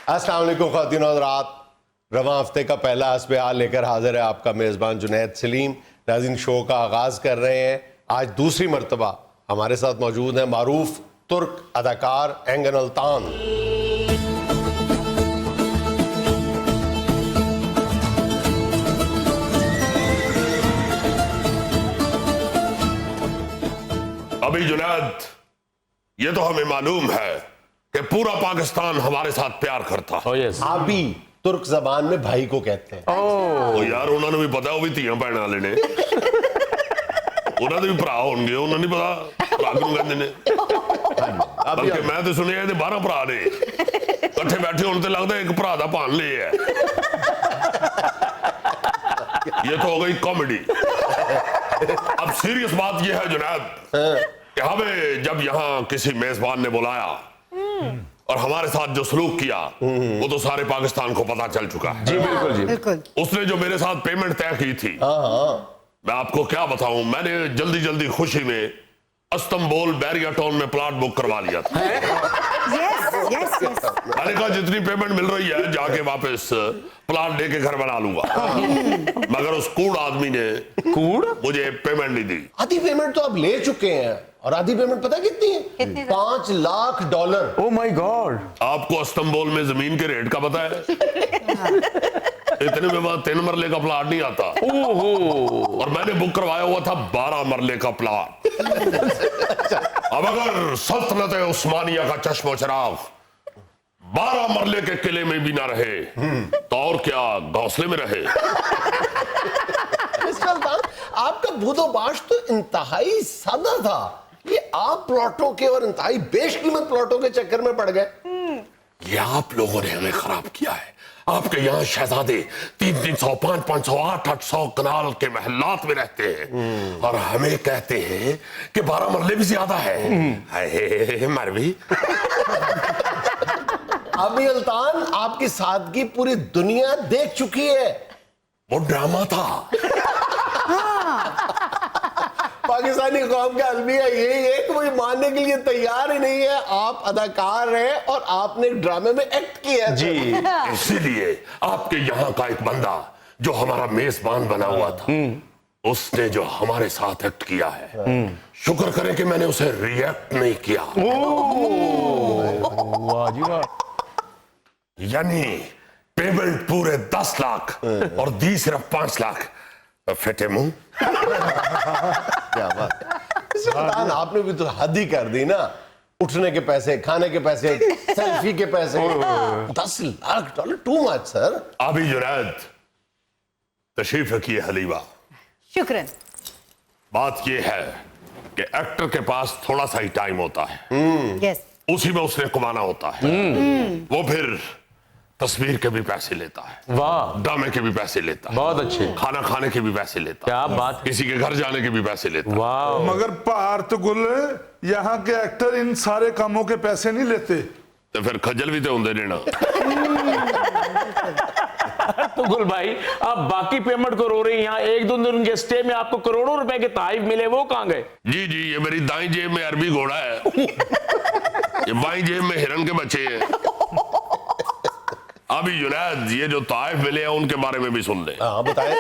अस्सलाम वालेकुम ख़वातीन और हज़रात, रवां हफ्ते का पहला हस्बे हाल लेकर हाजिर है आपका मेज़बान जुनैद सलीम। नाज़रीन, शो का आगाज़ कर रहे हैं। आज दूसरी मरतबा हमारे साथ मौजूद हैं मारूफ तुर्क अदाकार एंगन अल्तान। अभी जुनैद, ये तो हमें मालूम है कि पूरा पाकिस्तान हमारे साथ प्यार करता है। yes. अभी तुर्क जबान में भाई को कहते हैं। ओ यार, उन्होंने भी पता, वो भी धीयां भैन वाले ने, उन्होंने भी भरा होंगे, उन्होंने नहीं पता भरा क्यों कहते ने। बल्कि मैं तो सुनिया 12 भरा ने इकट्ठे बैठे होने ते लगता है एक भरा दा भान ले है। ये तो हो गई कॉमेडी। अब सीरियस बात ये है जुनैद कि हमें जब यहाँ किसी मेजबान ने बुलाया और हमारे साथ जो सलूक किया वो तो सारे पाकिस्तान को पता चल चुका है। जी बिल्कुल जी बिल्कुल। उसने जो मेरे साथ पेमेंट तय की थी, मैं आपको क्या बताऊं, मैंने जल्दी जल्दी खुशी में इस्तांबुल बैरिया टाउन में प्लॉट बुक करवा लिया था। Yes yes yes. मैंने कहा जितनी पेमेंट मिल रही है जाके वापस प्लॉट लेके घर बना लूंगा। मगर उस कूड़ आदमी ने मुझे पेमेंट नहीं दी। आधी पेमेंट तो आप ले चुके हैं और आधी पेमेंट पता कितनी है? $5 लाख। Oh my god. आपको इस्तांबुल में जमीन के रेट का पता है? इतने में वहां 3 मरले का प्लॉट नहीं आता। ओहो। और मैंने बुक करवाया हुआ था 12 मरले का प्लॉट। अब अगर सल्तनत उस्मानिया का चश्मो चिराग 12 मरले के किले में भी ना रहे तो और क्या घोंसले में रहे। आपका बूदोबाश तो इंतहाई सादा था। ये आप प्लॉटों के और इंतहाई बेशकीमत प्लॉटों के चक्कर में पड़ गए। ये आप लोगों ने हमें खराब किया है। आपके यहाँ शहजादे 300, 500, 500, 800 कनाल के महलात में रहते हैं और हमें कहते हैं कि 12 मरले भी ज्यादा है। मरवी अभी अल्तान, आपकी सादगी पूरी दुनिया देख चुकी है। वो ड्रामा था। पाकिस्तानी कौम का अलमिया यही है कि वो ये मानने के लिए तैयार ही नहीं है आप अदाकार हैं और आपने एक ड्रामे में एक्ट किया जी। इसीलिए आपके यहाँ का एक बंदा जो हमारा मेजबान बना हुआ था, उसने जो हमारे साथ एक्ट किया है, शुक्र करें कि मैंने उसे रिएक्ट नहीं किया। वाह जी वाह। यानी पेमेंट पूरे 10 लाख और दी सिर्फ 5 लाख। फेटे मुंह। क्या बात है। सुल्तान, आपने भी तो हद ही कर दी ना। उठने के पैसे, खाने के पैसे, सेल्फी के पैसे। $10 लाख, टू मच सर। अभी जुनैद, तशरीफ रखिए हलीमा। शुक्रन। बात यह है कि एक्टर के पास थोड़ा सा ही टाइम होता है, यस। उसी में उसने कमाना होता है। वो फिर तस्वीर के भी पैसे लेता है, वाह, ड्रामे के भी पैसे लेता है, बहुत अच्छे। खाना खाने के भी पैसे लेता है, क्या बात। किसी के घर जाने के भी पैसे लेता है। वाह। मगर पार तो गुल, यहाँ के एक्टर इन सारे कामों के पैसे नहीं लेते। तो फिर खजल भी तो होंगे देना। तो गुल भाई, आप बाकी पेमेंट को रो रही, यहाँ 1-2 दिन के स्टे में आपको करोड़ों रुपए के तहफ़ मिले, वो कहाँ गए? जी जी, ये मेरी दाई जेब में अरबी घोड़ा है, ये बाई जेब में हिरन के बच्चे हैं। अभी जुनैद, ये जो तहफ़ मिले हैं उनके बारे में भी सुन ले। हाँ बताएं।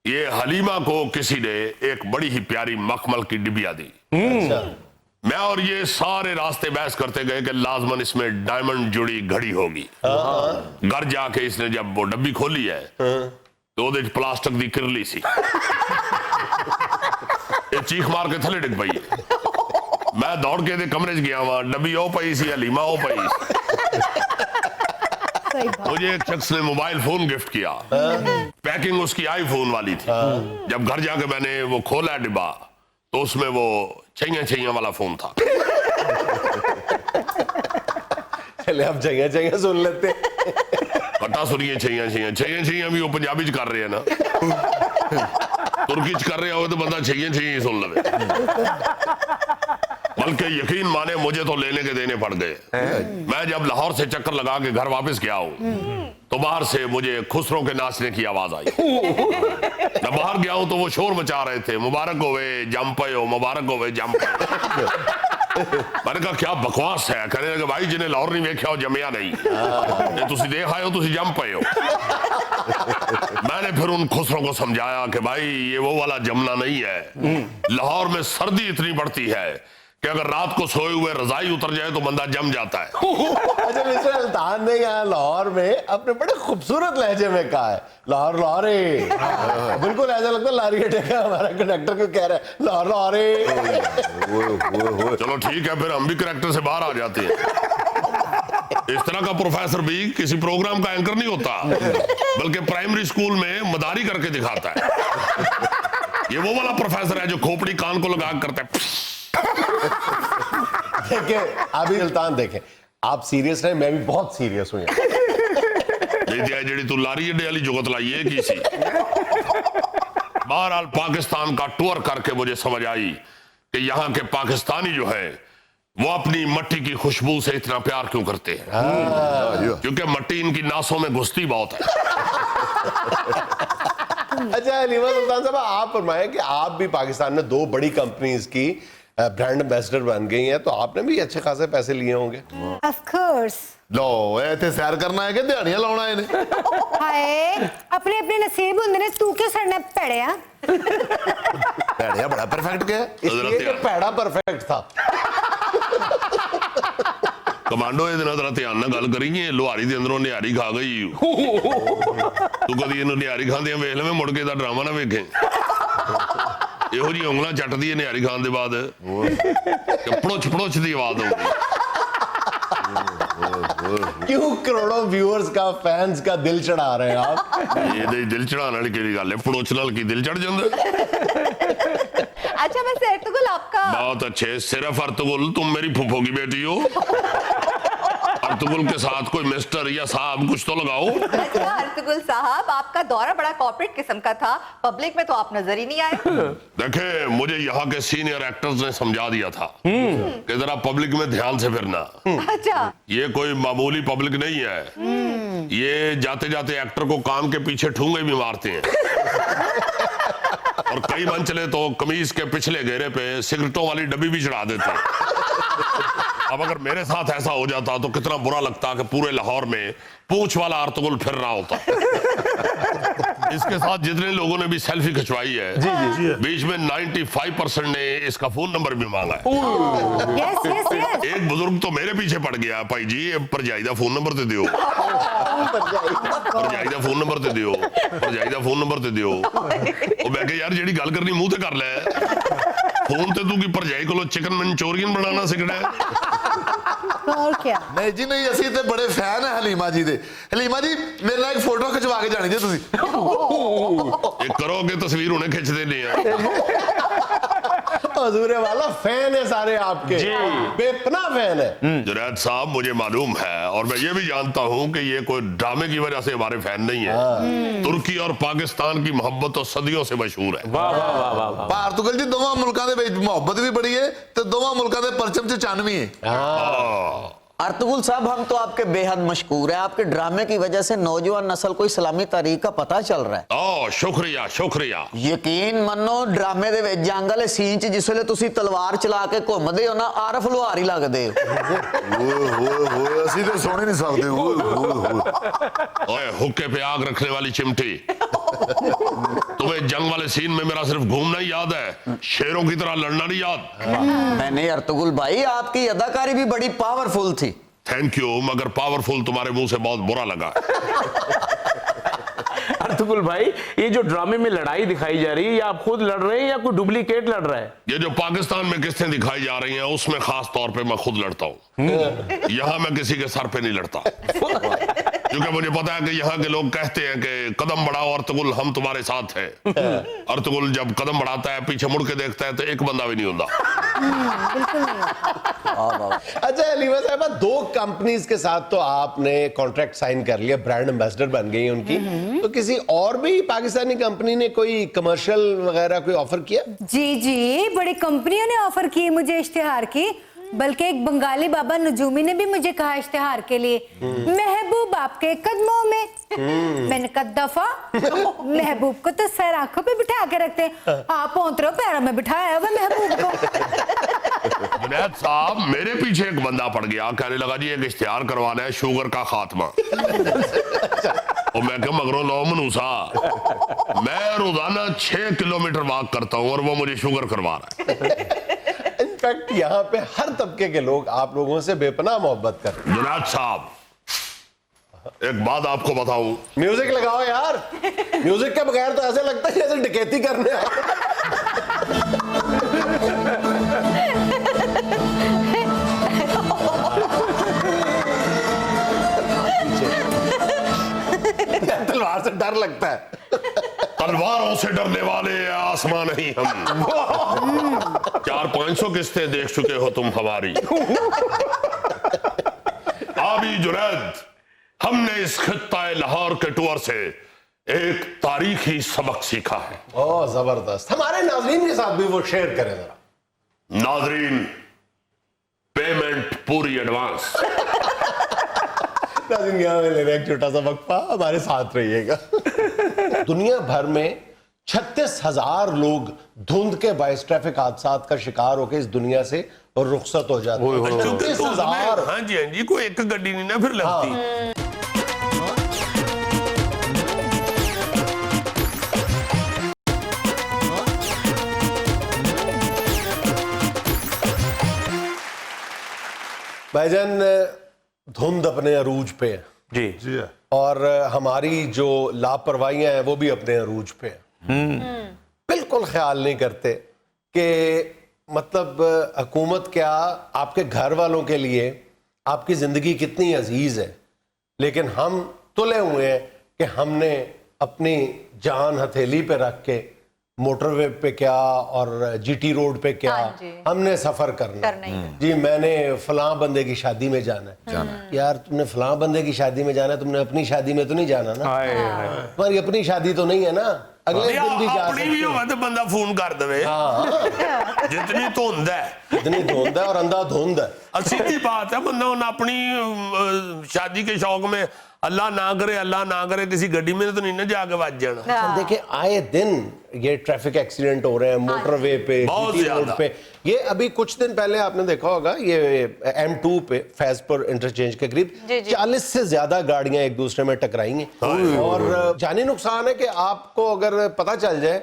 ये हलीमा को किसी ने एक बड़ी ही प्यारी मखमल की डिबिया दी। अच्छा। मैं और ये सारे रास्ते बहस करते गए कि लाजमन इसमें डायमंड जुड़ी घड़ी होगी। घर जाके इसने जब वो डब्बी खोली है तो वो प्लास्टिक दी किरली सी ये चीख मार के थले डिग पई। मैं दौड़ के दे कमरे च गया वहां, डब्बी ओ पई सी, हलीमा ओ पई। मुझे एक शख्स ने मोबाइल फोन गिफ्ट किया, पैकिंग उसकी आईफोन वाली थी। जब घर जाके मैंने वो खोला डिब्बा तो उसमें वो छैया वाला फोन था। चले आप जगह जगह सुन लेते। पता सुनिए, छैया भी वो पंजाबी च कर रहे हैं ना, तुर्की च कर रहे हो तो बंदा छैया ही सुन लवे। बल्कि यकीन माने मुझे तो लेने के देने पड़ गए। मैं जब लाहौर से चक्कर लगा के घर वापस गया हूँ तो बाहर से मुझे खुसरों के नाचने की आवाज आई। जब बाहर गया हूं तो वो शोर मचा रहे थे, मुबारक होवे जंप हो, मुबारक होवे जंप। मैंने कहा क्या बकवास है। कहने लगे भाई जिन्हें लाहौर नहीं देखा हो जमिया नहीं, ये तुसी देख आए हो, तुसी जम पे हो। मैंने फिर उन खुसरों को समझाया कि भाई ये वो वाला जमना नहीं है, लाहौर में सर्दी इतनी बढ़ती है कि अगर रात को सोए हुए रजाई उतर जाए तो बंदा जम जाता है। अच्छा मिस्टर अल्तान ने यहाँ लाहौर में अपने बड़े खूबसूरत लहजे में कहा है लाहौर लाहौरे। बिल्कुल ऐसा लगता है लारी अड्डे का हमारा कंडक्टर को कह रहा है लाहौर लाहौरे। चलो ठीक है, फिर हम भी करैक्टर से बाहर आ जाते हैं। इस तरह का प्रोफेसर भी किसी प्रोग्राम का एंकर नहीं होता, बल्कि प्राइमरी स्कूल में मदारी करके दिखाता है। ये वो वाला प्रोफेसर है जो खोपड़ी कान को लगा करता है। देखिए अभी अल्तान देखें, आप सीरियस रहे, मैं भी बहुत सीरियस हूं। जेड़ी तू लारी अड्डे वाली जुगत लाई है किसी। बहरहाल पाकिस्तान का टूर करके मुझे समझ आई कि यहाँ के पाकिस्तानी जो है वो अपनी मट्टी की खुशबू से इतना प्यार क्यों करते हैं, क्योंकि मट्टी इनकी नासों में घुसती बहुत है। अच्छा हलीमा सुल्तान साहब, आप फरमाएं कि आप भी पाकिस्तान में 2 बड़ी कंपनीज की ब्रांड एम्बेसडर बन गई हैं, तो आपने भी अच्छे खासे पैसे लिए होंगे। Of course. लो इतने सैर करना है कि दिहाड़ियां लाउना है ने? हाय अपने अपने नसीब होंदे ने, तू क्यों सड़ना पड़िया? दिहाड़ियां बड़ा परफेक्ट क्या है? इसलिए कि पैड़ा परफेक्ट था। कमांडो ये जरा ध्यान ना गल करी, लोहारी दे अंदरों निहारी खा गई। तू कदी इन्हू निहारी खांदे वेख लवें, मुड़ के दा ड्रामा ना वेखें। ਇਹੋ ਜੀ ਉਂਗਲਾਂ ਚੱਟਦੀ ਹੈ ਨਿਹਾਰੀ ਖਾਣ ਦੇ ਬਾਅਦ, ਪੜੋਚ ਪੜੋਚ ਦੀ ਆਵਾਜ਼ ਆਉਂਦੀ। क्यों करोड़ों व्यूअर्स का फैंस का दिल चढ़ा रहे हैं आप? ਇਹਦੇ ਦਿਲ ਚੜਾਉਣ ਵਾਲੀ ਕਿਹੜੀ ਗੱਲ ਹੈ, ਪੜੋਚ ਨਾਲ ਕੀ ਦਿਲ ਚੜ ਜਾਂਦਾ। अच्छा वैसे अर्तुगरुल आपका बहुत अच्छे। सिर्फ अर्तुगरुल, तुम मेरी फूफो की बेटी हो। अर्तुगरुल के साथ कोई मिस्टर या साहब कुछ तो लगाओ। अच्छा अर्तुगरुल साहब, आपका दौरा बड़ा कॉर्पोरेट किस्म का था, पब्लिक में तो आप नजर ही नहीं आए। देखे मुझे यहाँ के सीनियर एक्टर्स ने समझा दिया था कि जरा पब्लिक में ध्यान से फिरना। अच्छा ये कोई मामूली पब्लिक नहीं है, ये जाते जाते एक्टर को कान के पीछे ठूंगे भी मारते हैं, और कई मंचले तो कमीज के पिछले घेरे पे सिगरेटों वाली डब्बी भी चढ़ा देते हैं। अब अगर मेरे साथ ऐसा हो जाता तो कितना बुरा लगता कि पूरे लाहौर में पूंछ वाला अर्तुगरुल फिर रहा होता। इसके साथ जितने लोगों ने भी सेल्फी खिंचवाई है, बीच में 95% ने इसका फोन नंबर भी मांगा है। Yes yes yes. एक बुजुर्ग तो मेरे पीछे पड़ गया, भाई जी भरजाई दा फोन नंबर ते दियो, भरजाई दा फोन नंबर ते दियो, भरजाई दा फोन नंबर ते दियो। ਉਹ ਮੈਂ ਕਿਹਾ ਯਾਰ ਜਿਹੜੀ ਗੱਲ ਕਰਨੀ ਮੂੰਹ ਤੇ ਕਰ ਲੈ, ਫੋਨ ਤੇ ਤੂੰ ਕੀ ਭਰਜਾਈ ਕੋਲੋਂ ਚਿਕਨ ਮਨਚੂਰੀਅਨ ਬਣਾਉਣਾ ਸਿੱਖਣਾ ਹੈ। और क्या? नहीं जी नहीं, ਅਸੀਂ ਤੇ ਬੜੇ ਫੈਨ ਹੈ ਹਲੀਮਾ ਜੀ ਦੇ। ਹਲੀਮਾ ਜੀ ਮੇਰੇ ਨਾਲ ਇੱਕ ਫੋਟੋ ਖਿਚਵਾ ਕੇ ਜਾਣੀ ਜੀ ਤੁਸੀਂ। ਇਹ ਕਰੋਗੇ ਤਸਵੀਰ ਹੁਣੇ ਖਿੱਚ ਦੇਣੀ ਆ। हजूरे वाला फैन है सारे आपके, बेपना फैन है। जुनैद साहब मुझे मालूम है, और मैं ये भी जानता हूँ कि ये कोई ड्रामे की वजह से हमारे फैन नहीं है। तुर्की और पाकिस्तान की मोहब्बत तो सदियों से मशहूर है। वाह वाह वाह वाह वाह। ਭਾਰਤੂਗਲ ਜੀ ਦੋਵਾਂ ਮੁਲਕਾਂ ਦੇ ਵਿੱਚ ਮੁਹੱਬਤ ਵੀ ਬੜੀ ਹੈ ਤੇ ਦੋਵਾਂ ਮੁਲਕਾਂ ਦੇ ਪਰਚਮ 'ਚ ਚੰਨ ਵੀ ਹੈ। अर्तुगरुल साहब हम तो आपके बेहद मशकूर हैं, आपके ड्रामे की वजह से नौजवान नस्ल को इस्लामी तारीख का पता चल रहा है। ओ शुक्रिया शुक्रिया। यकीन मनो ड्रामे दे विच जंग वाले सीन च जिस वेले तुसी तलवार चला के घुमदे हो ना, आरफ लोहार ही लगदे हो। ਓਏ ਅਸੀਂ ਤੇ ਸੁਣ ਹੀ ਨਹੀਂ ਸਕਦੇ। ओए हुक्के पे आग रखने वाली चिमटी, तुम्हें जंग वाले सीन में मेरा सिर्फ घूमना ही याद है, शेरों की तरह लड़ना नहीं याद। मैंने अर्तुगरुल भाई आपकी अदाकारी भी बड़ी पावरफुल थी। थैंक यू, मगर पावरफुल तुम्हारे मुंह से बहुत बुरा लगा। अर्तुगरुल भाई, ये जो ड्रामे में लड़ाई दिखाई जा रही है, ये आप खुद लड़ रहे हैं या कोई डुप्लीकेट लड़ रहा है? ये जो पाकिस्तान में किस्तें दिखाई जा रही हैं उसमें खास तौर पे मैं खुद लड़ता हूँ। यहाँ मैं किसी के सर पे नहीं लड़ता, क्योंकि मुझे पता है कि यहाँ के लोग कहते हैं कि कदम बढ़ाओ अर्तुगरुल, हम तुम्हारे साथ हैं। अर्तुगरुल जब कदम बढ़ाता है पीछे मुड़ के देखता है तो एक बंदा भी नहीं होता। अच्छा हलीमा साहब, 2 कंपनीज के साथ तो आपने कॉन्ट्रैक्ट साइन कर लिया, ब्रांड एम्बेसडर बन गई उनकी, तो किसी और भी पाकिस्तानी कंपनी ने कोई कमर्शियल वगैरह कोई ऑफर किया? जी जी, बड़ी कंपनियों ने ऑफर की मुझे इश्तिहार की, बल्कि एक बंगाली बाबा नजूमी ने भी मुझे कहा इश्तिहार के लिए, महबूब आपके कदमों में। मैंने कहा दफा, महबूब को तो सर आंखों पे बिठा के रखते हैं, आप औंतरों पैरों में बिठाया हुआ महबूब को। जुनैद साहब, मेरे पीछे एक बंदा पड़ गया, कहने लगा जी एक इश्तिहार करवाना है शुगर का खात्मा। और मैं क्या मगरो लो मनूसा, मैं रोजाना 6 किलोमीटर वॉक करता हूँ और वो मुझे शुगर करवा रहा है। इनफैक्ट यहाँ पे हर तबके के लोग आप लोगों से बेपनाह मोहब्बत कर रहे हैं। जुनैद साहब, एक बात आपको बताऊं, म्यूजिक लगाओ यार, म्यूजिक के बगैर तो ऐसे लगता है जैसे डकैती करने आए। तलवार से डर लगता है। तलवारों से डरने वाले आसमान नहीं हम। 400-500 किस्तें देख चुके हो तुम हमारी। अभी जुनैद, हमने इस खित्ता लाहौर के टूर से एक तारीखी सबक सीखा है। ओह जबरदस्त, हमारे नाज़रीन के साथ भी वो शेयर करें जरा। नाज़रीन, पेमेंट पूरी एडवांस। नाज़रीन, यहाँ में ले रहे हैं एक छोटा सा वक्फा, हमारे साथ रहिएगा। दुनिया भर में 36,000 लोग धुंध के बायस ट्रैफिक हादसात का शिकार होकर इस दुनिया से और रुखसत हो जाते हैं। 36,000। हाँ जी, कोई एक गड्डी नहीं ना फिर लगती। भाईजान, धुंध अपने अरूज पे है जी जी और हमारी जो लापरवाहियां हैं वो भी अपने अरूज पे है। बिल्कुल ख्याल नहीं करते कि मतलब हुकूमत क्या आपके घर वालों के लिए आपकी जिंदगी कितनी अजीज है, लेकिन हम तुले हुए हैं कि हमने अपनी जान हथेली पे रख के मोटरवे पे क्या और जीटी रोड पे क्या हाँ जी। हमने सफर करना है। जी मैंने फलां बंदे की शादी में जाना है। यार तुमने फलां बंदे की शादी में जाना है, तुमने अपनी शादी में तो नहीं जाना ना। तुम्हारी अपनी शादी तो नहीं है ना, अगले दिन भी जा अपनी भी सकते हो। होगा तो बंदा फोन कर दे। जितनी धुंध है, इतनी धुंध है और अंधा धुंध है। सीधी बात है, बंदा उन अपनी शादी के शौक में अल्लाह ना करे किसी गड्डी में तो नहीं ना जाके बच जाना। देखिए आए दिन ये ट्रैफिक एक्सीडेंट हो रहे हैं मोटरवे पे, बहुत जीटी ज्यादा। रोड पे। ये अभी कुछ दिन पहले आपने देखा होगा ये M2 पे फैजपुर इंटरचेंज के करीब 40 से ज्यादा गाड़ियां एक दूसरे में टकराई हैं और जानी नुकसान है कि आपको अगर पता चल जाए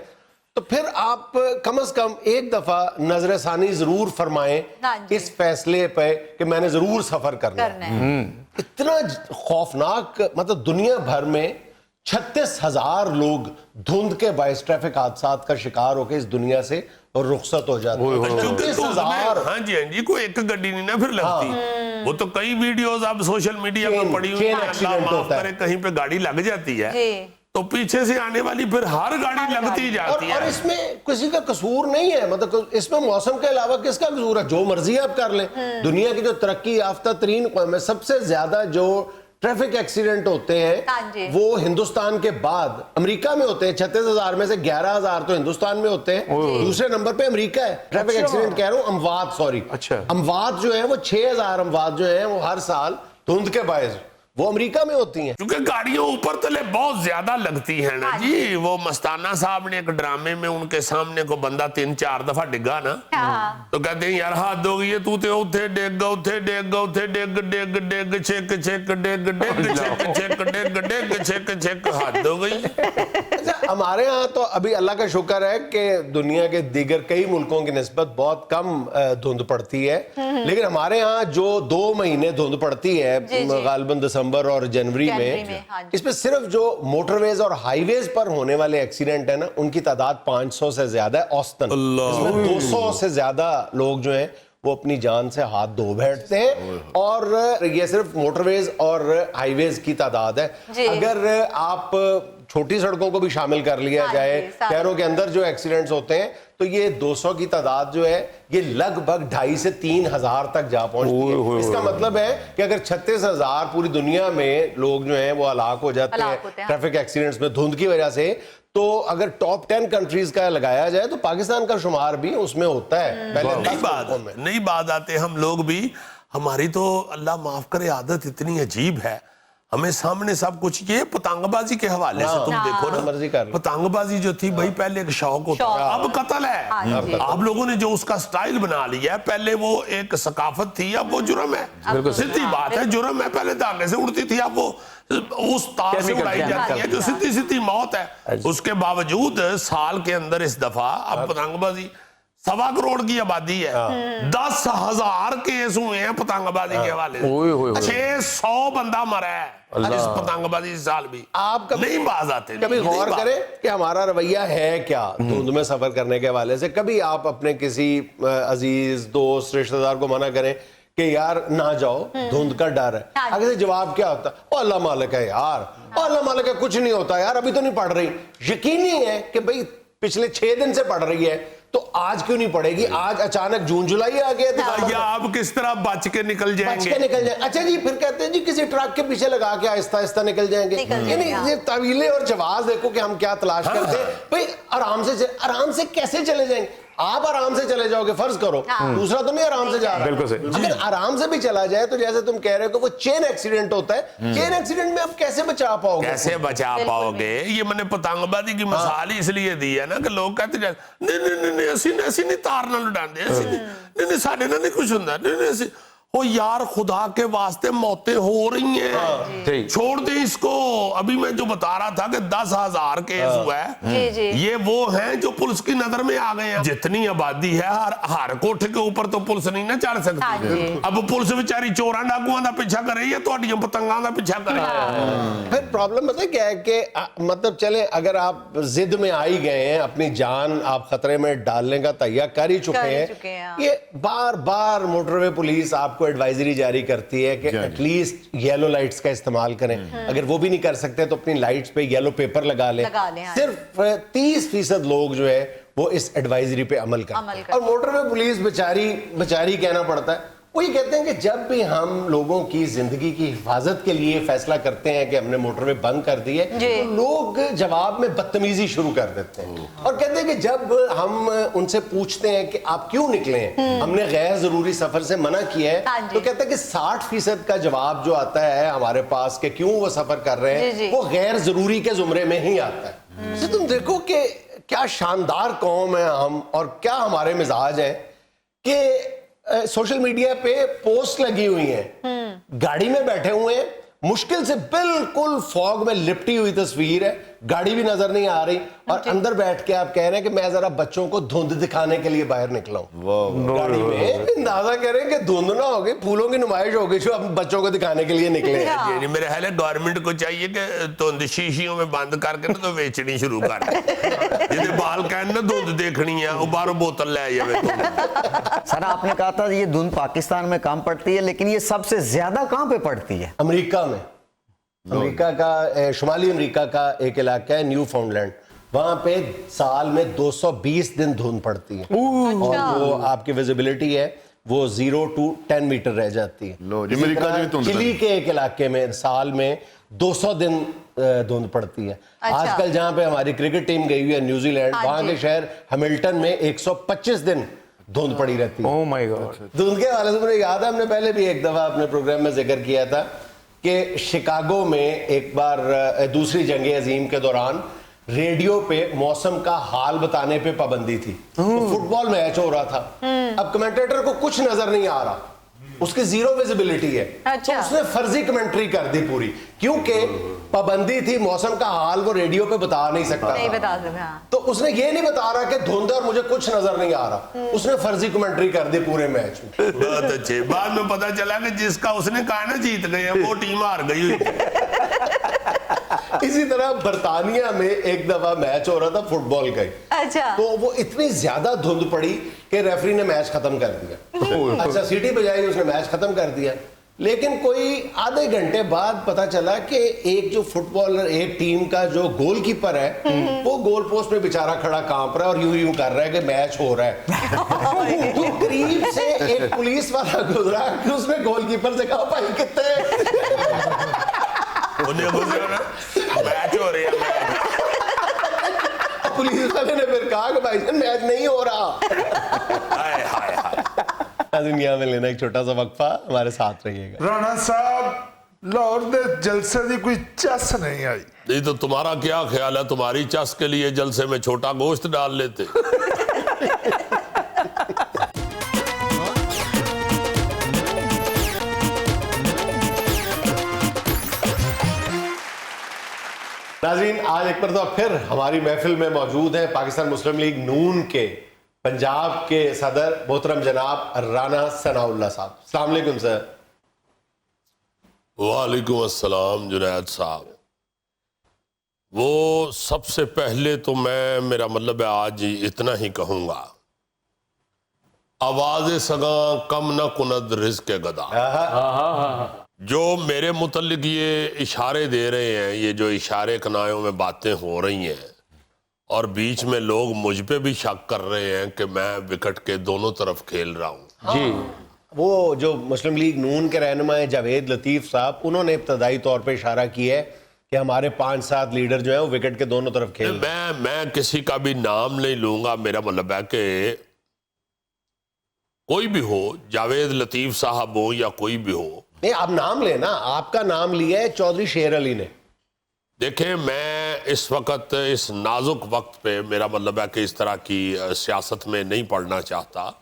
तो फिर आप कम से कम एक दफा नजरसानी जरूर फरमाएं इस फैसले पे कि मैंने जरूर सफर करना है। इतना खौफनाक, मतलब दुनिया भर में 36,000 लोग धुंध के बायस ट्रैफिक हादसात का शिकार होकर इस दुनिया से और रुखसत हो जाते हैं। 36,000। हाँ जी, कोई एक गड्डी नहीं ना फिर लगती। वो तो कई वीडियोस आप सोशल मीडिया पर पड़ी हुई हैं, अल्लाह माफ करे कहीं पे गाड़ी लग जाती है तो पीछे से आने वाली फिर हर गाड़ी लगती जाती है। और इसमें किसी का कसूर नहीं है, मतलब इसमें मौसम के अलावा किसका कसूर है? जो मर्जी आप कर लें। दुनिया की जो तरक्की याफ्ता तरीन कौम है, सबसे ज्यादा जो ट्रैफिक एक्सीडेंट होते हैं वो हिंदुस्तान के बाद अमेरिका में होते हैं। 36,000 में से 11,000 तो हिंदुस्तान में होते हैं। दूसरे नंबर पे अमेरिका है। ट्रैफिक एक्सीडेंट कह रहा हूँ, अमवात, सॉरी। अमवात जो है वो 6,000 अमवात जो है वो हर साल धुंध के बायस वो अमेरिका में होती हैं। क्योंकि गाड़ियों ऊपर तले बहुत ज्यादा लगती है ना जी। वो मस्ताना साहब ने एक ड्रामे में उनके सामने को बंदा 3-4 दफा डिगा ना, तो कहते हैं यार हाथ हो गई तू तो उथे डेग उथे डेग उथे डेग डेग डेग छेक छेक डेग डेग छेक छेक डेग डेग छेक छेक हाथ हो गई। अच्छा, हमारे यहाँ तो अभी अल्लाह का शुक्र है कि दुनिया के दीगर कई मुल्कों की निस्बत बहुत कम धुंध पड़ती है, लेकिन हमारे यहाँ जो 2 महीने धुंध पड़ती है गालिबन दिसंबर और जनवरी में इसमें सिर्फ जो मोटरवेज और हाईवेज पर होने वाले एक्सीडेंट है ना, उनकी तादाद 500 से ज्यादा है औसतन। इसमें 200 से ज्यादा लोग जो हैं वो अपनी जान से हाथ धो बैठते हैं और ये सिर्फ मोटरवेज और हाईवेज की तादाद है। अगर आप छोटी सड़कों को भी शामिल कर लिया जाए, शहरों के अंदर जो एक्सीडेंट्स होते हैं, तो ये 200 की तादाद जो है ये लगभग 2,500 से 3,000 तक जा पहुंचती है। इसका मतलब है कि अगर 36,000 पूरी दुनिया में लोग जो हैं वो हलाक हो जाते हैं ट्रैफिक एक्सीडेंट्स में धुंध की वजह से, तो अगर टॉप 10 कंट्रीज का लगाया जाए तो पाकिस्तान का शुमार भी उसमें होता है। नई बात आते हम लोग भी, हमारी तो अल्लाह माफ करे आदत इतनी अजीब है, हमें सामने सब कुछ, ये पतंगबाजी के हवाले से तुम देखो मर्जी कर ना, लो। पतंगबाजी जो थी भाई पहले एक शौक होता शौक। था, अब कत्ल हाँ जी। है। आप लोगों ने जो उसका स्टाइल बना लिया है, पहले वो एक सकाफत थी, अब वो जुर्म है। सीधी बात है, जुर्म है। पहले धागे से उड़ती थी, अब वो उस तार से उड़ाई जाती है जो सीधी सीधी मौत है। उसके बावजूद साल के अंदर इस दफा अब पतंगबाजी 1.25 करोड़ की आबादी है, 10,000 केस हुए हैं पतंगबाजी के हवाले से। 600 बंदा मरा है इस पतंगबाजी साल भी। आप कभी नहीं बाज आते, कभी नहीं गौर बाज- करें कि हमारा रवैया है क्या धुंध में सफर करने के हवाले से। कभी आप अपने किसी अजीज दोस्त रिश्तेदार को मना करें कि यार ना जाओ, धुंध का डर है, हाँ जी। अगर जवाब क्या होता है, ओ अल्लाह मालिक है यार, ओ अल्लाह मालिक है, कुछ नहीं होता यार, अभी तो नहीं पढ़ रही। यकीनी है कि भाई पिछले 6 दिन से पढ़ रही है, तो आज क्यों नहीं पढ़ेगी? आज अचानक जून जुलाई आ गया दिसंबर या में। आप किस तरह बच के निकल बच के जाएंगे? निकल जाए। अच्छा जी, फिर कहते हैं जी किसी ट्रक के पीछे लगा के आहिस्ता आहिस्ता निकल जाएंगे। निकल यानी जाएंगे, ये तवीले और जवाब देखो कि हम क्या तलाश करते हैं। भाई आराम से कैसे चले जाएंगे? आप आराम से चले जाओगे, फर्ज करो, दूसरा तो नहीं आराम से जा रहा। बिल्कुल सही। अगर आराम से भी चला जाए तो जैसे तुम कह रहे हो कि वो चेन एक्सीडेंट होता है, चेन एक्सीडेंट में आप कैसे बचा पाओगे? कैसे बचा पाओगे? ये मैंने पतंगबाजी की मिसाल ही इसलिए दी है ना कि लोग कहते हैं नहीं नहीं नहीं नहीं ऐसी नहीं तार ना लुटाते, ऐसी नहीं नहीं साढ़े ना नहीं कुछ होता, नहीं नहीं ऐसी। ओ यार खुदा के वास्ते मौतें हो रही हैं, ठीक। छोड़ दे इसको। अभी मैं जो बता रहा था कि 10,000 केस हुआ जी, है, जी। ये वो हैं जो पुलिस की नजर में आ गए हैं। जितनी आबादी है, हर कोठे के ऊपर तो पुलिस नहीं ना चढ़ हाँ सकती। जी। अब पुलिस बेचारी चोरां डाकुआं का पीछा करे या तुहाडियां पतंगां का पीछा करे? फिर प्रॉब्लम पता है क्या है कि मतलब चले अगर आप जिद में आ ही गए हैं, अपनी जान आप खतरे में डालने का तैयार कर ही चुके चुके हैं, हैं। ये बार बार मोटरवे पुलिस आपको एडवाइजरी जारी करती है कि एटलीस्ट येलो लाइट्स का इस्तेमाल करें। अगर वो भी नहीं कर सकते तो अपनी लाइट्स पे येलो पेपर लगा लें। लगा लें, हाँ। सिर्फ 30% लोग जो है वो इस एडवाइजरी पे अमल करते हैं। और मोटरवे पुलिस बेचारी कहना पड़ता है। वो ये कहते हैं कि जब भी हम लोगों की जिंदगी की हिफाजत के लिए फैसला करते हैं कि हमने मोटरवे बंद कर दी है, तो लोग जवाब में बदतमीजी शुरू कर देते हैं और कहते हैं कि जब हम उनसे पूछते हैं कि आप क्यों निकले हैं, हमने गैर जरूरी सफर से मना किया हाँ है, जी। तो कहते हैं कि 60% का जवाब जो आता है हमारे पास कि क्यों वो सफर कर रहे जी, जी। हैं, वो गैर जरूरी के जुमरे में ही आता है। तो तुम देखो कि क्या शानदार कौम है हम, और क्या हमारे मिजाज है कि सोशल मीडिया पे पोस्ट लगी हुई हैं, गाड़ी में बैठे हुए हैं, मुश्किल से बिल्कुल फॉग में लिपटी हुई तस्वीर है, गाड़ी भी नजर नहीं आ रही, और अंदर बैठ के आप कह रहे हैं कि मैं जरा बच्चों को धुंध दिखाने के लिए बाहर निकला हूं। गाड़ी में अंदाजा कह रहे हैं कि धुंध ना होगी, फूलों की नुमाइश होगी जो अब बच्चों को दिखाने के लिए निकले हैं। यानी मेरे ख्याल है गवर्नमेंट को चाहिए कि धुंध शीशियों में बंद करके ना तो बेचनी शुरू कर दे। जिन्हें बाल कहन ना धुंध देखनी है, वो बाहरों बोतल ले जावे। सर आपने कहा था ये धुंध पाकिस्तान में कम पड़ती है, लेकिन ये सबसे ज्यादा कहां पे पड़ती है? अमेरिका में, अमेरिका का शुमाली अमेरिका का एक इलाका है न्यू फाउंडलैंड, वहां पे साल में 220 दिन धुंध पड़ती है और वो आपकी विजिबिलिटी है वो 0 to 10 मीटर रह जाती है। लो जी, इसी अमेरिका तरह में धुंध चिली के एक इलाके में साल में 200 दिन धुंध पड़ती है। अच्छा। आजकल जहां पे हमारी क्रिकेट टीम गई हुई है न्यूजीलैंड, हाँ वहां जी। के शहर हैमिल्टन में 125 दिन धुंध पड़ी रहती है। Oh my God. धुंध के हवाले से मुझे याद है, हमने पहले भी एक दफा अपने प्रोग्राम में जिक्र किया था कि शिकागो में एक बार दूसरी जंग अजीम के दौरान रेडियो पे मौसम का हाल बताने पे पाबंदी थी। तो फुटबॉल मैच हो रहा था, अब कमेंटेटर को कुछ नजर नहीं आ रहा, उसकी 0 विजिबिलिटी है। अच्छा। तो उसने फर्जी कमेंट्री कर दी पूरी, क्योंकि पाबंदी थी, मौसम का हाल वो रेडियो पे बता नहीं सकता नहीं था। बता सकते, हाँ। तो उसने ये नहीं बता रहा कि धुंध और मुझे कुछ नजर नहीं आ रहा, उसने फर्जी कमेंट्री कर दी पूरे मैच में। बहुत अच्छे। बाद में पता चला कि जिसका उसने कहा ना जीत गए हैं, वो टीम हार गई हुई थी। इसी तरह बर्तानिया में एक दफा मैच हो रहा था फुटबॉल का ही, अच्छा। तो वो इतनी ज्यादा धुंध पड़ी कि रेफरी ने मैच खत्म कर दिया। अच्छा, सीटी बजाई, उसने मैच खत्म कर दिया, लेकिन कोई आधे घंटे बाद पता चला कि एक जो फुटबॉलर, एक टीम का जो गोलकीपर है, वो गोल पोस्ट में बेचारा खड़ा कांप रहा है और यूं यूं कर रहा है कि मैच हो रहा है। तो करीब से एक पुलिस वाला गुजरा कि उसने गोलकीपर से कहा, भाई कितने उन्हें गुजरा ना, मैच हो रही है, मैच। पुलिस वाले ने फिर कहा कि भाई मैच नहीं हो रहा। हाय हाय हाय। दुनिया में लेना एक छोटा सा वक्फा, हमारे साथ रहिएगा। राणा साहब लाहौर दे जलसे दी कोई चस नहीं आई। नहीं तो तुम्हारा क्या ख्याल है, तुम्हारी चस के लिए जलसे में छोटा गोश्त डाल लेते। नाज़रीन, आज एक मरतबा फिर हमारी महफिल में मौजूद हैं पाकिस्तान मुस्लिम लीग नून के पंजाब के सदर मोहतरम जनाब राना सनाउल्लाह साहब। अस्सलाम वालेकुम सर। वालेकुम अस्सलाम जुनैद साहब। वो सबसे पहले तो मैं, मेरा मतलब है आज इतना ही कहूंगा, आवाज़ सगा कम न कुनद रिज़्क़ गदा। जो मेरे मुतल्लिक ये इशारे दे रहे हैं, ये जो इशारे कनायों में बातें हो रही हैं और बीच में लोग मुझ पे भी शक कर रहे हैं कि मैं विकेट के दोनों तरफ खेल रहा हूँ। जी, वो जो मुस्लिम लीग नून के रहनुमा हैं जावेद लतीफ़ साहब, उन्होंने इब्तदाई तौर पे इशारा किया है कि हमारे 5-7 लीडर जो हैं वो विकेट के दोनों तरफ खेल रहे हैं। मैं किसी का भी नाम नहीं लूंगा। मेरा मतलब है कि कोई भी हो, जावेद लतीफ़ साहब हो या कोई भी हो। नहीं, आप नाम लेना, आपका नाम लिया है चौधरी शेर अली ने। देखें, मैं इस वक्त, इस नाजुक वक्त पे, मेरा मतलब है कि इस तरह की सियासत में नहीं पढ़ना चाहता।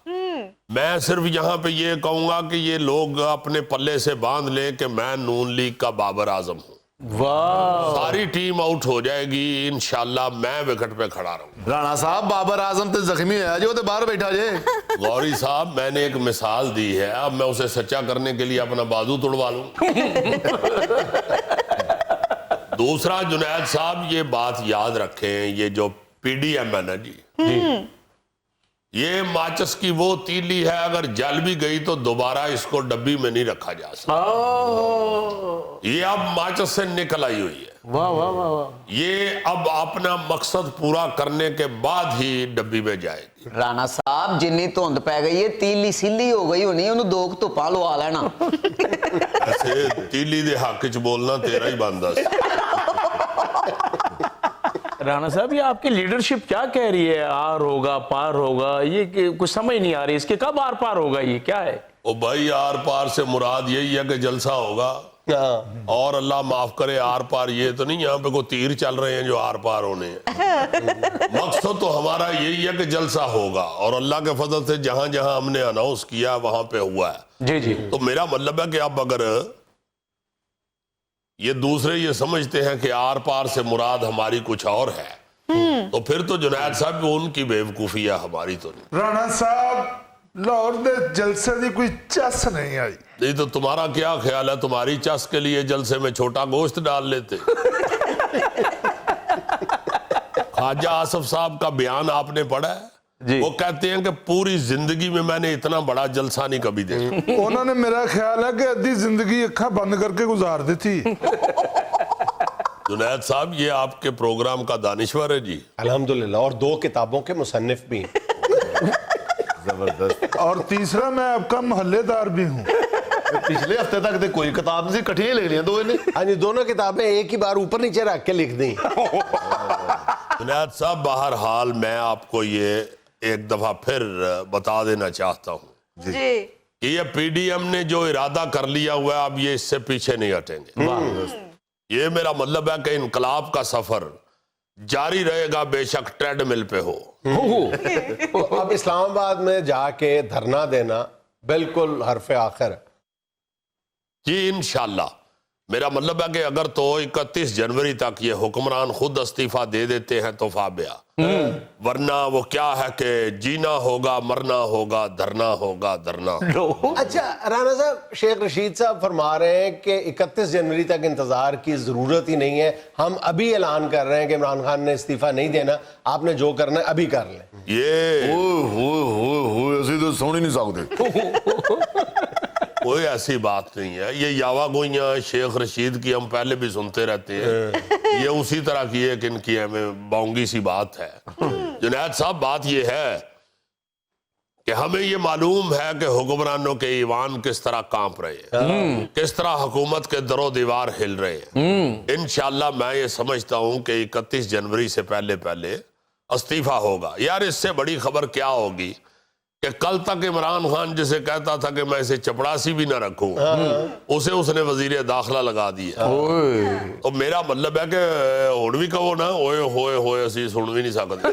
मैं सिर्फ यहाँ पे ये कहूँगा कि ये लोग अपने पल्ले से बांध लें कि मैं नून लीग का बाबर आजम हूँ। वाह, सारी टीम आउट हो जाएगी, इंशाल्लाह मैं विकेट पे खड़ा रहूँ। राणा साहब बाबर आजम तो जख्मी है जो तो बाहर बैठा जे। गौरी साहब, मैंने एक मिसाल दी है, अब मैं उसे सच्चा करने के लिए अपना बाजू तोड़वा लूं। दूसरा, जुनैद साहब ये बात याद रखें, ये जो पीडीएम है ना जी, ये माचिस की वो तीली है, अगर जल भी गई तो दोबारा इसको डब्बी में नहीं रखा जा सकता। ये अब माचिस से निकल आई हुई है। वाह वाह वाह वाह। ये अब अपना मकसद पूरा करने के बाद ही डब्बी में जाएगी। राणा साहब जिन्नी धुंध पै गई है, तीली सीली हो गई होनी, उन्होंने 2 धुप्पा लवा लेना। ऐसे तीली दे हक च बोलना तेरा ही बनदा सी। राणा साहब, ये आपकी लीडरशिप क्या कह रही है? आर होगा, पार होगा, ये कुछ समझ नहीं आ रही। इसके कब आर पार होगा? ये क्या है? ओ भाई, आर पार से मुराद यही है कि जलसा होगा। और अल्लाह माफ करे, आर पार ये तो नहीं यहाँ पे कोई तीर चल रहे हैं जो आर पार होने हैं। मकसद तो हमारा यही है कि जलसा होगा, और अल्लाह के फजल से जहां जहां हमने अनाउंस किया वहां पे हुआ है। जी जी। तो मेरा मतलब है कि अब अगर ये दूसरे ये समझते हैं कि आर पार से मुराद हमारी कुछ और है, तो फिर तो जुनैद साहब उनकी बेवकूफी है, हमारी तो नहीं। राणा साहब लाहौर दे जलसे दी कोई चस नहीं आई। नहीं तो तुम्हारा क्या ख्याल है, तुम्हारी चस के लिए जलसे में छोटा गोश्त डाल लेते। ख्वाजा आसिफ साहब का बयान आपने पढ़ा है? वो कहते हैं कि पूरी जिंदगी में मैंने इतना बड़ा जलसा नहीं कभी देखा। उन्होंने, मेरा ख्याल है कि आधी जिंदगी अखा बंद करके गुजार दी थी। जुनैद साहब, ये आपके प्रोग्राम का दानिश्वर है जी। अल्हम्दुलिल्लाह, और 2 किताबों के मुसन्निफ भी हैं। जबरदस्त। और तीसरा, मैं आपका मोहल्लेदार भी हूँ। पिछले हफ्ते तक तो कोई किताब नहीं, कठिन लिख लिया दो इन्हें। हाँ जी, दोनों किताबें एक ही बार ऊपर नीचे रख के लिख दी। जुनैद साहब, बहरहाल मैं आपको ये एक दफा फिर बता देना चाहता हूँ जी। कि ये पीडीएम ने जो इरादा कर लिया हुआ है, अब ये इससे पीछे नहीं हटेंगे। ये मेरा मतलब है कि इनकलाब का सफर जारी रहेगा, बेशक ट्रेडमिल पे हो। तो अब इस्लामाबाद में जाके धरना देना बिल्कुल हरफ आखिर है। जी इंशाल्लाह। मेरा मतलब है कि अगर तो 31 जनवरी तक ये हुक्मरान खुद इस्तीफा दे देते हैं तो फाबिया, वरना वो क्या है कि जीना होगा, मरना होगा, धरना होगा, धरना। अच्छा राना साहब, शेख रशीद साहब फरमा रहे हैं कि 31 जनवरी तक इंतजार की जरूरत ही नहीं है, हम अभी ऐलान कर रहे हैं कि इमरान खान ने इस्तीफा नहीं देना, आपने जो करना है अभी कर लें। ये ऐसी तो सुन ही नहीं सकते। कोई ऐसी बात नहीं है। ये यावा गोइयां शेख रशीद की हम पहले भी सुनते रहते हैं, ये उसी तरह की एक इनकी हमें बाउंगी सी बात है। जुनैद साहब, बात ये है कि हमें ये मालूम है कि हुक्मरानों के ईवान किस तरह कांप रहे हैं, किस तरह हुकूमत के दरो दीवार हिल रहे हैं। इंशाल्लाह मैं ये समझता हूं कि 31 जनवरी से पहले पहले इस्तीफा होगा। यार, इससे बड़ी खबर क्या होगी कि कल तक इमरान खान जिसे कहता था कि मैं इसे चपड़ासी भी ना रखूं, उसे उसने वजीर दाखिला लगा दिया। तो मेरा मतलब है कि हुण भी कहो ना ओए होए होए असी सुन भी नहीं सकते।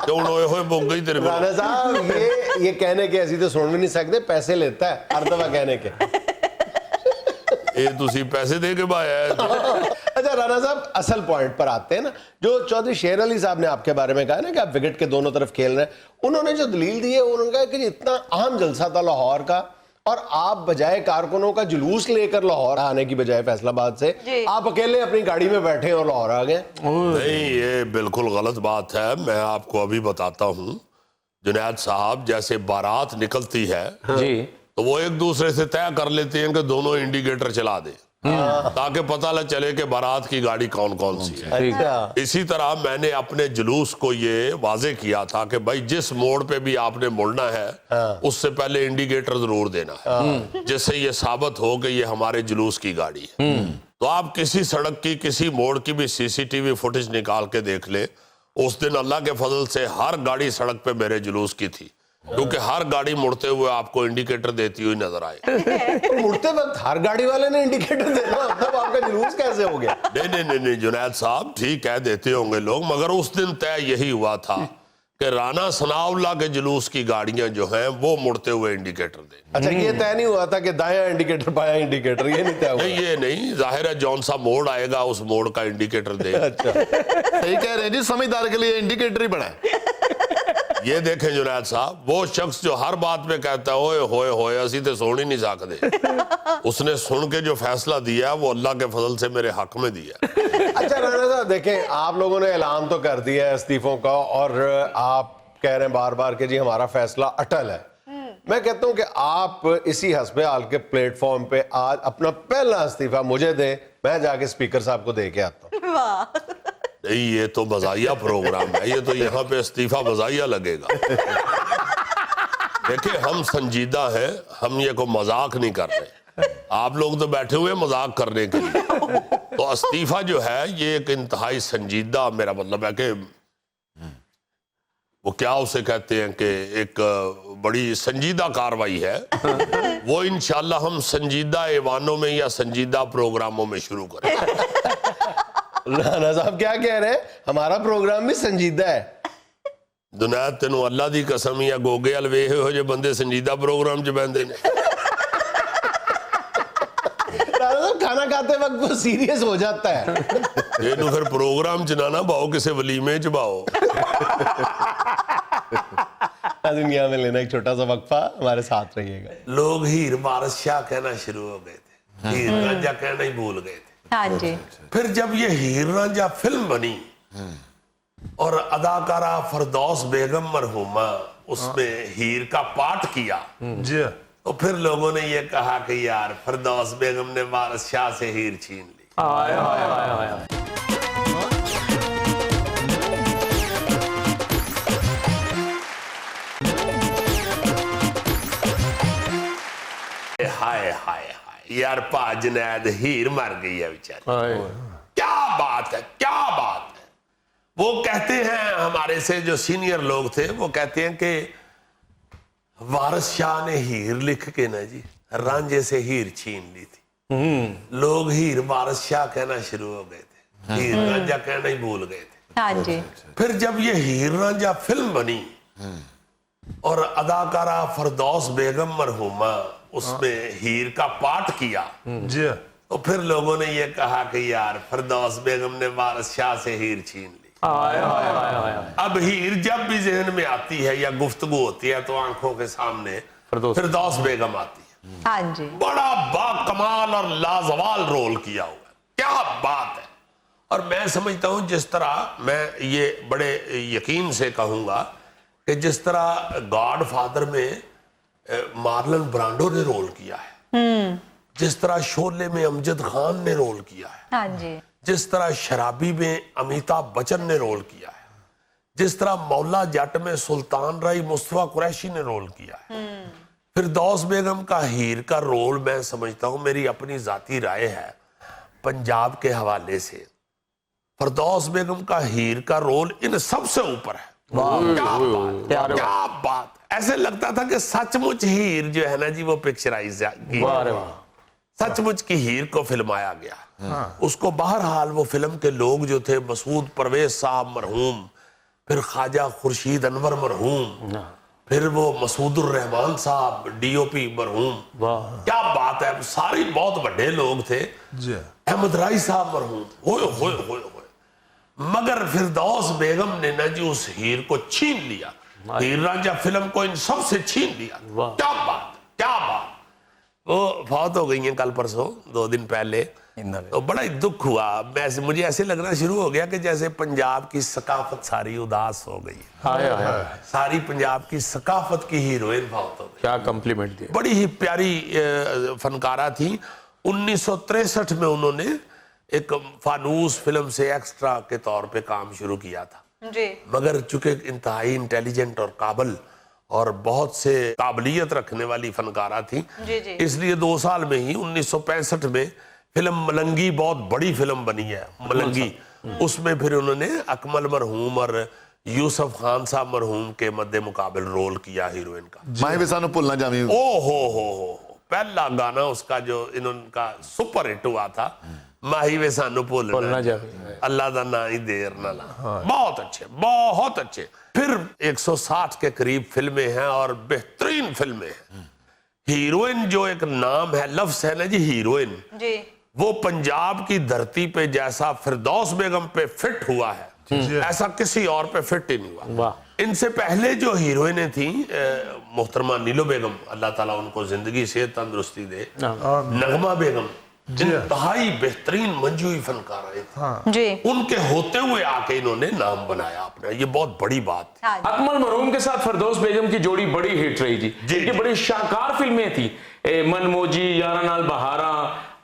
तो हुण ओए होए मुक गई तेरे को। राणा साहब ये कहने के ऐसी तो सुन भी नहीं सकते, पैसे लेता है हर दफा कहने के। ये तुसी पैसे दे के भाया है। अच्छा राणा साहब, असल पॉइंट पर आते हैं ना, जो चौधरी शेर अली साहब ने आपके बारे में कहा ना कि आप विकेट के दोनों तरफ खेल रहे हैं, उन्होंने जो दलील दी है, उन्होंने कहा कि इतना अहम जलसा था लाहौर का और आप बजाय कारकुनों का जुलूस लेकर लाहौर आने की बजाय फैसलाबाद से आप अकेले अपनी गाड़ी में बैठे और लाहौर आ गए। नहीं, ये बिल्कुल गलत बात है। मैं आपको अभी बताता हूँ। जुनैद साहब, जैसे बारात निकलती है जी, तो वो एक दूसरे से तय कर लेते हैं कि दोनों इंडिकेटर चला दे, ताकि पता न चले कि बारात की गाड़ी कौन कौन सी है। अच्छा। इसी तरह मैंने अपने जुलूस को ये वाजे किया था कि भाई जिस मोड़ पे भी आपने मुड़ना है उससे पहले इंडिकेटर जरूर देना है, जिससे ये साबित हो कि ये हमारे जुलूस की गाड़ी है। तो आप किसी सड़क की किसी मोड़ की भी सीसीटीवी फुटेज निकाल के देख ले, उस दिन अल्लाह के फजल से हर गाड़ी सड़क पे मेरे जुलूस की थी, क्योंकि हर गाड़ी मुड़ते हुए आपको इंडिकेटर देती हुई नजर आए। तो मुड़ते वक्त हर गाड़ी वाले ने इंडिकेटर देना, मतलब आपका जुलूस कैसे हो गया? नहीं जुनैद साहब, ठीक है देते होंगे लोग, मगर उस दिन तय यही हुआ था कि राना सनाउल्लाह के जुलूस की गाड़ियां जो हैं वो मुड़ते हुए इंडिकेटर दें। अच्छा, ये तय नहीं हुआ था कि दायां इंडिकेटर बायां इंडिकेटर, ये नहीं तय हुआ? नहीं, ये नहीं, जाहिर है जौन सा मोड़ आएगा उस मोड़ का इंडिकेटर दे। अच्छा, सही कह रहे हैं जी, समझदार के लिए इंडिकेटर ही बना है। ये देखें जुनैद साहब, वो शख्स जो हर बात में कहता है ओए होए होए असी तो सुन ही नहीं सकते, उसने सुन के जो फैसला दिया वो अल्लाह के फजल से मेरे हक में दिया। अच्छा राणा साहब, देखें आप लोगों ने ऐलान तो कर दिया है इस्तीफों का और आप कह रहे हैं बार बार कि जी हमारा फैसला अटल है। मैं कहता हूं कि आप इसी हस्बे हाल के प्लेटफॉर्म पे आज अपना पहला इस्तीफा मुझे दें, मैं जाके स्पीकर साहब को दे के आता हूं। नहीं, ये तो मजाहिया प्रोग्राम है, ये तो यहाँ पे इस्तीफा मजाहिया लगेगा। देखिए हम संजीदा हैं, हम ये को मजाक नहीं कर रहे, आप लोग तो बैठे हुए मजाक करने के लिए। तो इस्तीफा जो है ये एक इंतहाई संजीदा, मेरा मतलब है कि वो क्या उसे कहते हैं कि एक बड़ी संजीदा कार्रवाई है। वो इंशाल्लाह हम संजीदा ऐवानों में या संजीदा प्रोग्रामों में शुरू करें। राणा साहब क्या कह रहे हैं, हमारा प्रोग्राम भी संजीदा है। दुनिया तेन अल्लाह दी कसम या गोगे अल वे हो जो बंदे संजीदा प्रोग्राम च बहते ने। राणा साहब खाना खाते वक्त वो सीरियस हो जाता है। ये फिर प्रोग्राम च ना भाओ, किसी वलीमे च भाओ। दुनिया में लेना एक छोटा सा वक्फा, हमारे साथ रहिएगा। लोग हीर वारिस शाह कहना शुरू हो गए थे, हीर रांझा कहना ही भूल गए थे। हाँ जी। फिर जब ये हीर रांझा फिल्म बनी और अदाकारा फरदौस बेगम मरहूमा उसमें हीर का पाठ किया, जी तो फिर लोगों ने ये कहा कि यार फरदौस बेगम ने वारिस शाह से हीर छीन ली। हाय हाय हाय हाय। हाय हाय हाय यार, जुनैद हीर मर गई है बेचारी। हाय। क्या बात है, क्या बात है। वो कहते हैं हमारे से जो सीनियर लोग थे, वो कहते हैं कि वारिस शाह ने हीर लिख के ना जी रांझे से हीर छीन ली थी। लोग हीर वारिस शाह कहना शुरू हो गए थे, हीर रांझा कहना ही भूल गए थे। हाँ जी। फिर जब ये हीर रांझा फिल्म बनी और अदाकारा फरदौस बेगम मरहूमा उसमें हीर का पाठ किया, जी तो फिर लोगों ने ये कहा कि यार फरदौस बेगम ने वारिस शाह से हीर छीन ली। हाय हाय हाय हाय। अब हीर जब भी जहन में आती है या गुफ्तगू होती है तो आंखों के सामने फरदौस बेगम आती है। हाँ जी। बड़ा बाकमाल और लाजवाल रोल किया हुआ है, क्या बात है। और मैं समझता हूं जिस तरह, मैं ये बड़े यकीन से कहूंगा कि जिस तरह गॉड फादर में मार्लन ब्रांडो ने रोल किया है, जिस तरह शोले में अमजद खान ने रोल किया है, हाँ जी। जिस तरह शराबी में अमिताभ बच्चन ने रोल किया है, जिस तरह मौला जट में सुल्तान राय मुस्तफा कुरैशी ने रोल किया है, फिरदौस बेगम का हीर का रोल मैं समझता हूं, मेरी अपनी जाती राय है पंजाब के हवाले से, फिरदौस बेगम का हीर का रोल इन सबसे ऊपर है। क्या बात, ऐसे लगता था कि सचमुच हीर जो है ना जी वो पिक्चराइज वाह रे वाह। सचमुच की हीर को फिल्माया गया। उसको बहरहाल वो फिल्म के लोग जो थे, मसूद परवेज साहब मरहूम, फिर ख्वाजा खुर्शीद अनवर मरहूम, फिर वो मसूदुर रहमान साहब डीओपी मरहूम, क्या बात है, सारे बहुत बड़े लोग थे। जी अहमद राय साहब मरहूम, होए मगर फिरदौस बेगम ने ना जी उस हीर को छीन लिया, हीर रांझा फिल्म को इन सब से छीन लिया। क्या बात, क्या बात। वो फौत हो गई हैं कल परसों, 2 दिन पहले, तो बड़ा ही दुख हुआ। मुझे ऐसे लगना शुरू हो गया कि जैसे पंजाब की सकाफत सारी उदास हो गई, सारी पंजाब की सकाफत की हीरोइन फौत हो गई। क्या कम्प्लीमेंट दिया। बड़ी ही प्यारी फनकारा थी। 1963 में उन्होंने एक फानूस फिल्म से एक्स्ट्रा के तौर पे काम शुरू किया था जी। मगर चूंकि इंतहाई इंटेलिजेंट और काबिल और बहुत से काबिलियत रखने वाली फनकारा थी, जी जी। इसलिए 2 साल में ही 1965 में फिल्म मलंगी, बहुत बड़ी फिल्म बनी है मलंगी, उसमें फिर उन्होंने अकमल मरहूम और यूसुफ खान साहब मरहूम के मद्दे मुकाबिल रोल किया हीरोइन का। माही भी सानू भुलना जावी। ओ हो पहला गाना उसका जो इनका सुपर हिट हुआ था, माही वे सानू भुलना जावे, अल्लाह दा ना ही देर ना ला। बहुत अच्छे, बहुत अच्छे। फिर 160 के करीब फिल्में हैं और बेहतरीन फिल्में हैं। हीरोइन जो एक नाम है, लफ्ज है ना जी हीरोइन, जी। वो पंजाब की धरती पे जैसा फिरदौस बेगम पे फिट हुआ है, ऐसा किसी और पे फिट ही नहीं हुआ। इनसे पहले जो हीरोइनें थी, मोहतरमा नीलो बेगम, अल्लाह ताला उनको जिंदगी सेहत तंदुरुस्ती दे, नगमा बेगम, इंतहाई बेहतरीन मंजूई फनकार जी। उनके होते हुए आके इन्होंने नाम बनाया अपना, ये बहुत बड़ी बात है। अकमल मरहूम के साथ फिरदौस बेगम की जोड़ी बड़ी हिट रही थी। इनकी बड़ी शानदार फिल्में थी, मनमोजी, यारा नाल बहारा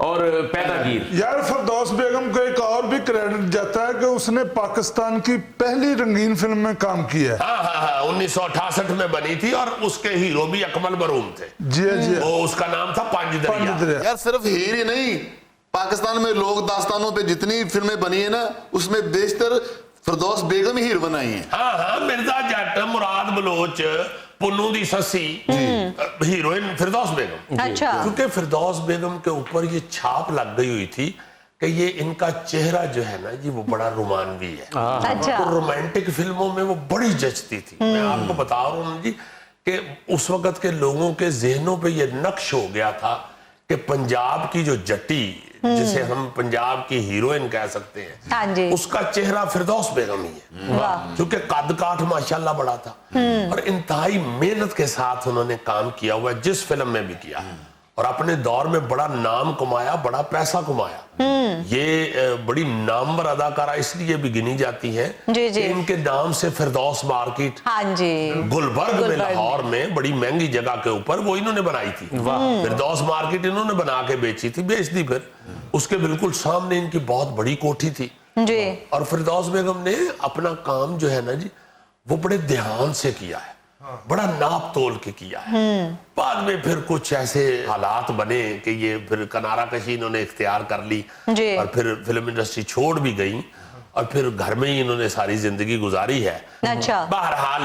और पैदागीर। यार फिरदौस बेगम को एक और भी क्रेडिट जाता है कि उसने पाकिस्तान की पहली रंगीन फिल्म में काम किया है। हाँ, 1968 में बनी थी और उसके हीरो भी अकमल मरहूम थे। जी वो उसका नाम था पंज दरिया। यार सिर्फ हीर ही नहीं, पाकिस्तान में लोक दास्तानों पे जितनी फिल्में बनी है ना, उसमें बेशतर फिरदौस बेगम ही हीर बनाई है। हाँ, मिर्जा जट, मुराद बलोच, पुन्नू दी ससी, हीरोइन फिरदौस बेगम। अच्छा। क्योंकि फिरदौस बेगम के ऊपर ये छाप लग गई हुई थी कि ये इनका चेहरा जो है ना जी वो बड़ा रोमानवी है। अच्छा। तो रोमांटिक फिल्मों में वो बड़ी जचती थी। मैं आपको बता रहा हूँ जी कि उस वक्त के लोगों के जहनों पे ये नक्श हो गया था कि पंजाब की जो जट्टी, जिसे हम पंजाब की हीरोइन कह सकते हैं, हाँ जी। उसका चेहरा फिरदौस बेगम ही है, क्योंकि कद काठ माशाल्लाह बड़ा था और इंतहाई मेहनत के साथ उन्होंने काम किया हुआ है, जिस फिल्म में भी किया, और अपने दौर में बड़ा नाम कमाया, बड़ा पैसा कमाया। ये बड़ी नामवर अदाकारा इसलिए भी गिनी जाती है जी जी। कि इनके नाम से फिरदौस मार्केट हाँ जी। गुलबर्ग में, लाहौर में, बड़ी महंगी जगह के ऊपर वो इन्होंने बनाई थी। फिरदौस मार्केट इन्होंने बना के बेची थी, बेच दी। फिर उसके बिल्कुल सामने इनकी बहुत बड़ी कोठी थी जी। और फिरदौस बेगम ने अपना काम जो है ना जी वो बड़े ध्यान से किया है, बड़ा नाप तोल के किया है। बाद में फिर कुछ ऐसे हालात बने कि ये फिर किनारा कशी इन्होंने इख्तियार कर ली जी। और फिर फिल्म इंडस्ट्री छोड़ भी गई और फिर घर में ही इन्होंने सारी जिंदगी गुजारी है। अच्छा। बहरहाल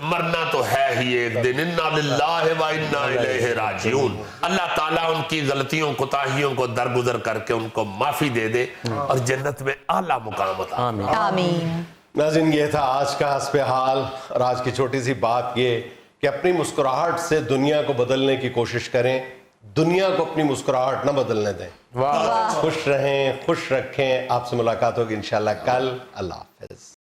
मरना तो है ही एक दिन, इन्ना लिल्लाहि व इन्ना इलैहि राजिऊन। अल्लाह ताला उनकी गलतियों कोताहियों को दरगुजर करके उनको माफी दे दे और जन्नत में आला मुकाम अता। आमीन। नाज़रीन, ये था आज का हस्बे हाल। और आज की छोटी सी बात ये कि अपनी मुस्कुराहट से दुनिया को बदलने की कोशिश करें, दुनिया को अपनी मुस्कुराहट न बदलने दें। खुश रहें, खुश रखें। आपसे मुलाकात होगी इंशाल्लाह कल। अल्लाह हाफ़िज़।